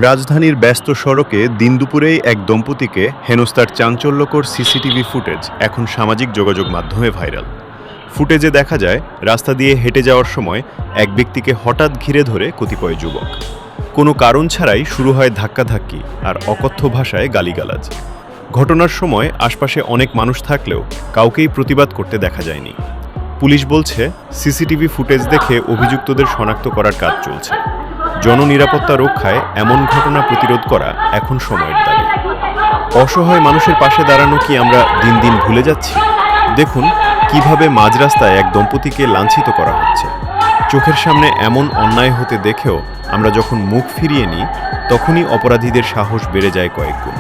রাজধানীর ব্যস্ত সড়কে দিনদুপুরেই এক দম্পতিকে হেনস্থার চাঞ্চল্যকর সিসিটিভি ফুটেজ এখন সামাজিক যোগাযোগ মাধ্যমে ভাইরাল। ফুটেজে দেখা যায় রাস্তা দিয়ে হেঁটে যাওয়ার সময় এক ব্যক্তিকে হঠাৎ ঘিরে ধরে কতিপয় যুবক। কোনো কারণ ছাড়াই শুরু হয় ধাক্কাধাক্কি আর অকথ্য ভাষায় গালিগালাজ। ঘটনার সময় আশপাশে অনেক মানুষ থাকলেও কাউকেই প্রতিবাদ করতে দেখা যায়নি। পুলিশ বলছে, সিসিটিভি ফুটেজ দেখে অভিযুক্তদের শনাক্ত করার কাজ চলছে। জননিরাপত্তা রক্ষায় এমন ঘটনা প্রতিরোধ করা এখন সময়ের দাবি। অসহায় মানুষের পাশে দাঁড়ানো কি আমরা দিন দিন ভুলে যাচ্ছি? দেখুন কিভাবে মাঝ রাস্তায় এক দম্পতিকে লাঞ্ছিত করা হচ্ছে। চোখের সামনে এমন অন্যায় হতে দেখেও আমরা যখন মুখ ফিরিয়ে নিই, তখনই অপরাধীদের সাহস বেড়ে যায় কয়েকগুণ।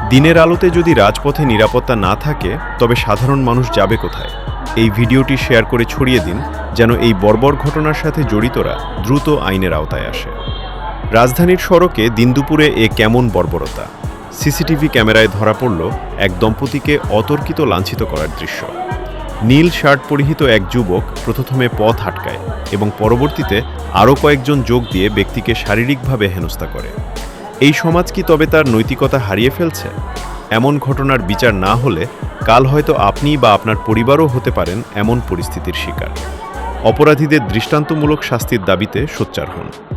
দিনের আলোতে যদি রাজপথে নিরাপত্তা না থাকে, তবে সাধারণ মানুষ যাবে কোথায়? এই ভিডিওটি শেয়ার করে ছড়িয়ে দিন, যেন এই বর্বর ঘটনার সাথে জড়িতরা দ্রুত আইনের আওতায় আসে। রাজধানীর সড়কে দিনদুপুরে এ কেমন বর্বরতা! সিসিটিভি ক্যামেরায় ধরা পড়ল এক দম্পতিকে অতর্কিত লাঞ্ছিত করার দৃশ্য। নীল শার্ট পরিহিত এক যুবক প্রথমে পথ আটকায় এবং পরবর্তীতে আরও কয়েকজন যোগ দিয়ে ব্যক্তিকে শারীরিকভাবে হেনস্থা করে। এই সমাজ কি তবে তার নৈতিকতা হারিয়ে ফেলছে? এমন ঘটনার বিচার না হলে কাল হয়তো আপনি বা আপনার পরিবারও হতে পারেন এমন পরিস্থিতির শিকার। অপরাধীদের দৃষ্টান্তমূলক শাস্তির দাবিতে সোচ্চার হন।